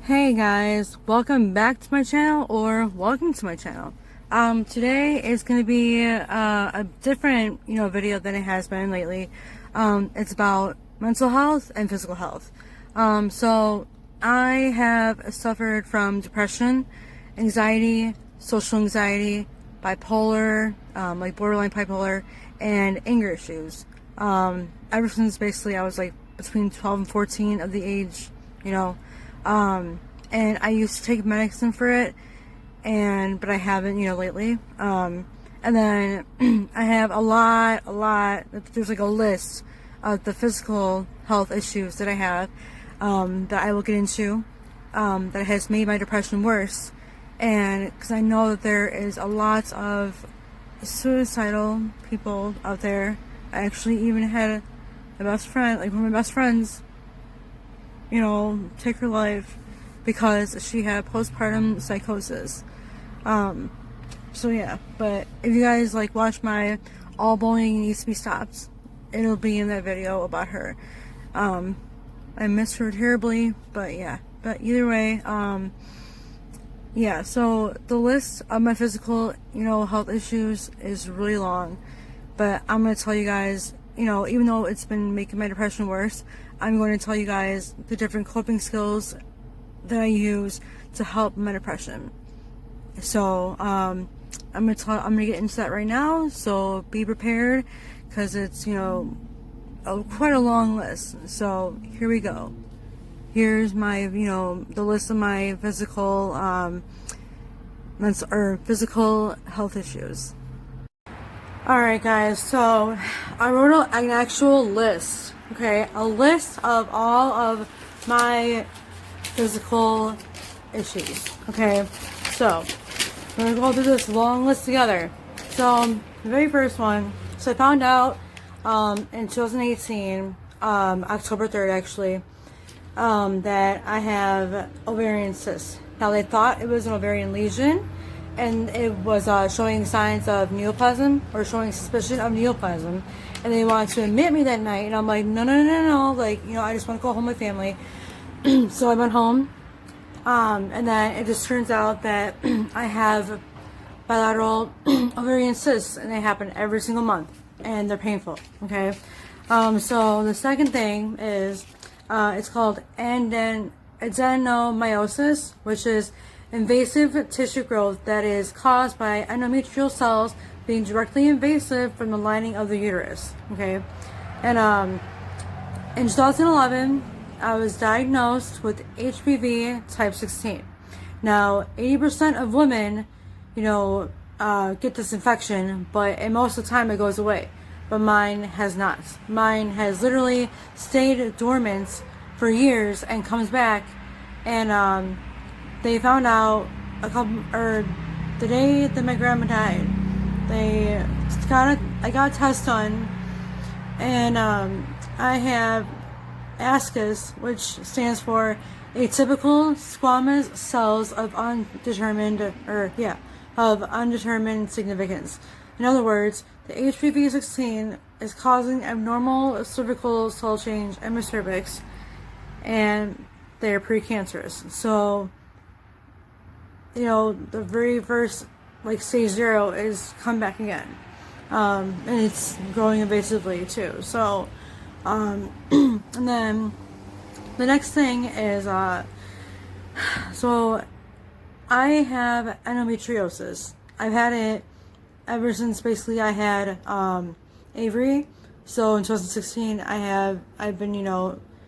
Hey guys, welcome back to my channel, or welcome to my channel. Today is going to be a different, video than it has been lately. It's about mental health and physical health. So I have suffered from depression, anxiety, social anxiety, bipolar, like borderline bipolar, and anger issues. Ever since basically I was like between 12 and 14 of the age, and I used to take medicine for it, but I haven't, lately. And then I have a lot, there's like a list of the physical health issues that I have, that I will get into, that has made my depression worse. And because I know that there is a lot of suicidal people out there. I actually even had a best friend, like one of my best friends, take her life because she had postpartum psychosis. So yeah, but if you guys watch my All Bullying Needs to Be Stopped, it'll be in that video about her. I miss her terribly, but either way, so the list of my physical, health issues is really long, but I'm going to tell you guys, even though it's been making my depression worse, I'm going to tell you guys the different coping skills that I use to help my depression. So, I'm gonna get into that right now, so be prepared, because it's, quite a long list. So, here we go. Here's my, the list of my physical, physical health issues. Alright guys, so I wrote an actual list, okay? A list of all of my physical issues, okay? So, we're gonna go through this long list together. So, the very first one, so I found out in 2018, October 3rd actually, that I have ovarian cysts. Now, they thought it was an ovarian lesion, and it was showing signs of neoplasm, or showing suspicion of neoplasm, and they wanted to admit me that night, and I'm like, no, I just want to go home with family. So I went home, and then it just turns out that I have bilateral ovarian cysts, and they happen every single month, and they're painful, okay? So the second thing is, it's called adenomyosis, which is invasive tissue growth that is caused by endometrial cells being directly invasive from the lining of the uterus, okay? And in 2011, I was diagnosed with HPV type 16. Now, 80% of women, get this infection, and most of the time it goes away. But mine has not. Mine has literally stayed dormant for years and comes back. And they found out the day that my grandma died, I got a test done, and I have ASCUS, which stands for atypical squamous cells of undetermined significance. In other words, the HPV-16 is causing abnormal cervical cell change in my cervix, and they're precancerous. So, the very first, stage 0 is come back again. And it's growing invasively too. So, and then the next thing is, so I have endometriosis. I've had it ever since basically I had Avery. So in 2016, I've been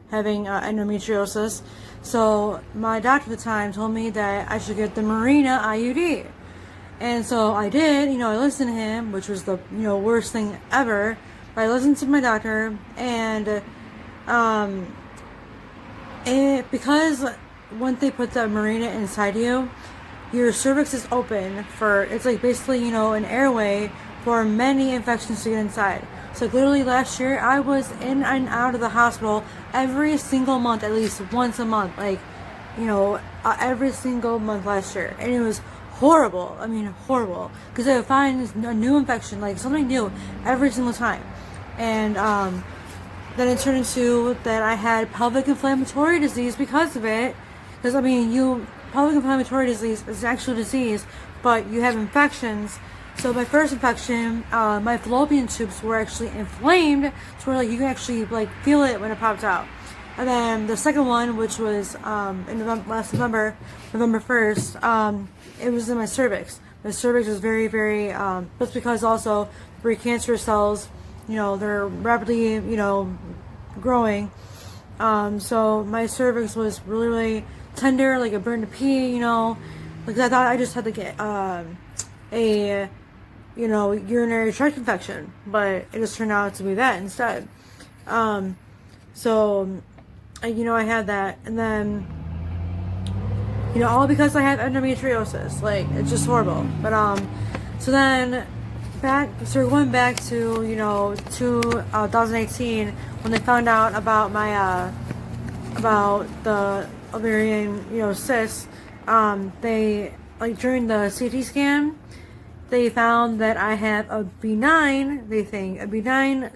having endometriosis. So my doctor at the time told me that I should get the Mirena IUD. And so I did, I listened to him, which was the, worst thing ever. But I listened to my doctor, and because once they put the Mirena inside you, your cervix is open it's basically, an airway for many infections to get inside. So literally last year, I was in and out of the hospital every single month, at least once a month, every single month last year. And it was horrible. I mean, horrible. Because I would find a new infection, something new, every single time. And then it turned into that I had pelvic inflammatory disease because of it. Because, I mean, public inflammatory disease is an actual disease, but you have infections. So my first infection, my fallopian tubes were actually inflamed to where like you can actually like feel it when it popped out. And then the second one, which was in last November 1st, it was in my cervix. My cervix was very, very, that's because also precancerous cells, they're rapidly, growing. So my cervix was really, really tender, like it burned to pee, like I thought I just had to get a urinary tract infection, but it just turned out to be that instead. So I had that, and then all because I had endometriosis. Like, it's just horrible. But so then we're going back to 2018 when they found out about my about the ovarian cyst. They, like, during the CT scan, they found that I have a benign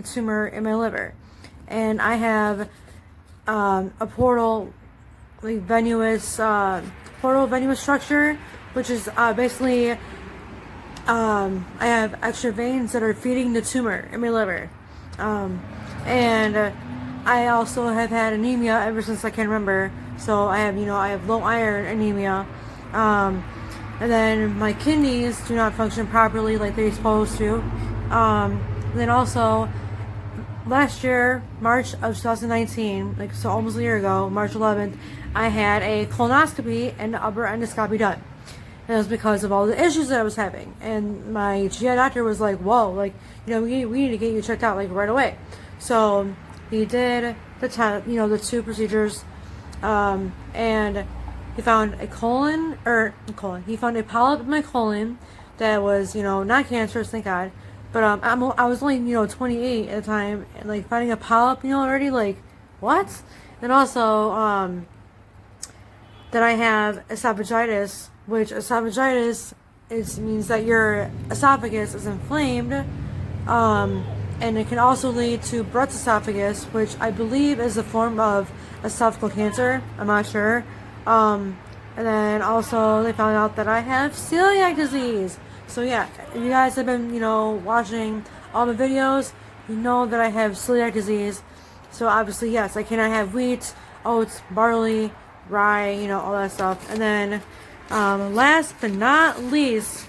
tumor in my liver, and I have a portal venous structure, which is basically I have extra veins that are feeding the tumor in my liver, and I also have had anemia ever since I can remember. So I have low iron anemia, and then my kidneys do not function properly like they're supposed to. Then also, last year, March of 2019, so almost a year ago, March 11th, I had a colonoscopy and upper endoscopy done. And it was because of all the issues that I was having. And my GI doctor was like, whoa, we need to get you checked out, right away. So he did the test, the 2 procedures, and he found he found a polyp in my colon that was, not cancerous, thank God. But I was only 28 at the time, and finding a polyp, already what? And also that I have esophagitis, which esophagitis means that your esophagus is inflamed, and it can also lead to Brett's esophagus, which I believe is a form of esophageal cancer. I'm not sure. And then also they found out that I have celiac disease. So yeah, if you guys have been, watching all the videos, you know that I have celiac disease. So obviously, yes, I cannot have wheat, oats, barley, rye, all that stuff. And then, last but not least,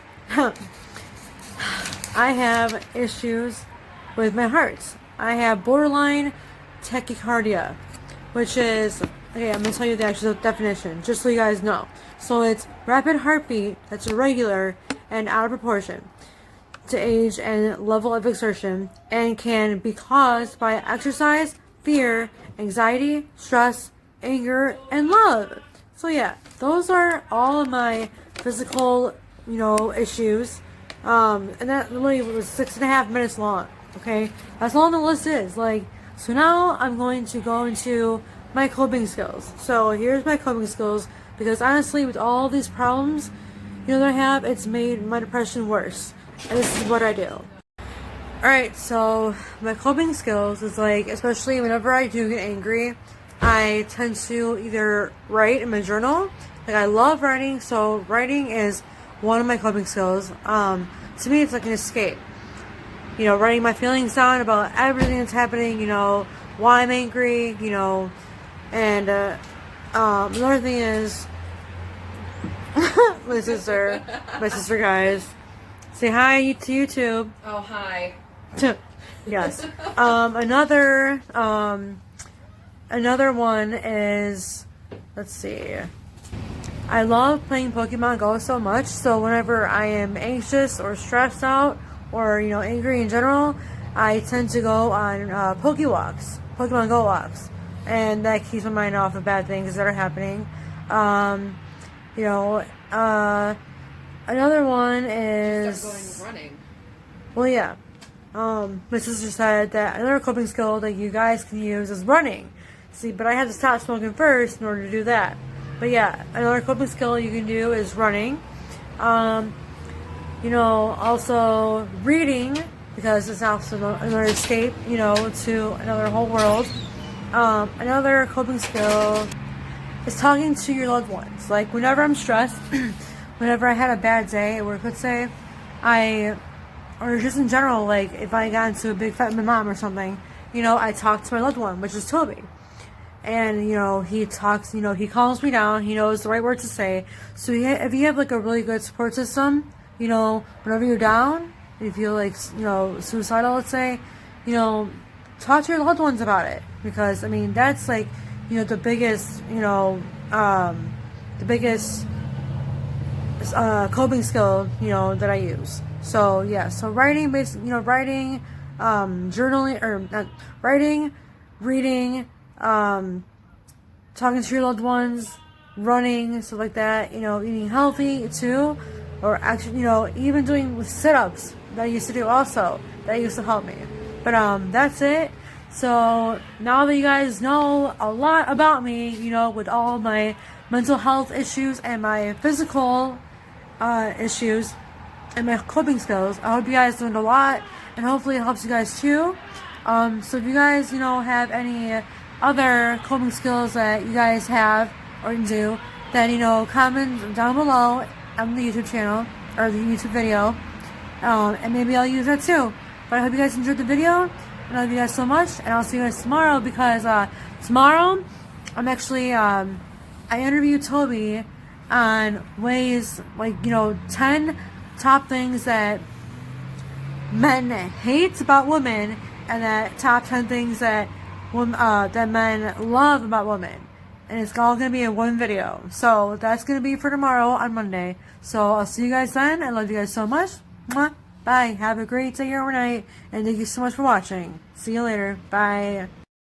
I have issues with my heart. I have borderline tachycardia, which is, okay, I'm going to tell you the actual definition, just so you guys know. So it's rapid heartbeat that's irregular and out of proportion to age and level of exertion, and can be caused by exercise, fear, anxiety, stress, anger, and love. So yeah, those are all of my physical, issues. And that literally was 6.5 minutes long. Okay, that's all the list is. So now I'm going to go into my coping skills. So here's my coping skills, because honestly, with all these problems, that I have, it's made my depression worse. And this is what I do. Alright, so my coping skills is especially whenever I do get angry, I tend to either write in my journal. I love writing, so writing is one of my coping skills. To me, it's like an escape. Writing my feelings down about everything that's happening, why I'm angry, and another thing is my sister, guys. Say hi to YouTube. Oh, hi. Yes. Another one is, let's see. I love playing Pokemon Go so much, so whenever I am anxious or stressed out or, angry in general, I tend to go on Pokemon Go walks. And that keeps my mind off of bad things that are happening. Another one is... Start going running. Well, yeah. My sister said that another coping skill that you guys can use is running. See, but I had to stop smoking first in order to do that. But yeah, another coping skill you can do is running. Also reading, because it's also another escape, to another whole world. Another coping skill is talking to your loved ones. Like whenever I'm stressed, whenever I had a bad day at work, let's say, or just in general, like if I got into a big fight with my mom or something, I talk to my loved one, which is Toby. And, he talks, he calms me down, he knows the right word to say. So if you have like a really good support system, whenever you're down, if you feel like, suicidal, let's say, talk to your loved ones about it. Because, I mean, that's like, the biggest, the biggest coping skill, that I use. So, yeah, so writing, basically, writing, journaling, or not, writing, reading, talking to your loved ones, running, stuff like that, eating healthy too, or actually, even doing sit-ups that I used to do also, that used to help me. But, that's it. So, now that you guys know a lot about me, with all my mental health issues and my physical, issues, and my coping skills, I hope you guys learned a lot, and hopefully it helps you guys too. So if you guys, have any other coping skills that you guys have or do, then, comment down below on the YouTube channel, or the YouTube video, and maybe I'll use that too. But I hope you guys enjoyed the video, and I love you guys so much, and I'll see you guys tomorrow, because, tomorrow, I'm actually, I interviewed Toby on ways, like, 10 top things that men hate about women, and that top 10 things that that men love about women. And it's all going to be in one video. So that's going to be for tomorrow on Monday. So I'll see you guys then. I love you guys so much. Mwah. Bye. Have a great day or night. And thank you so much for watching. See you later. Bye.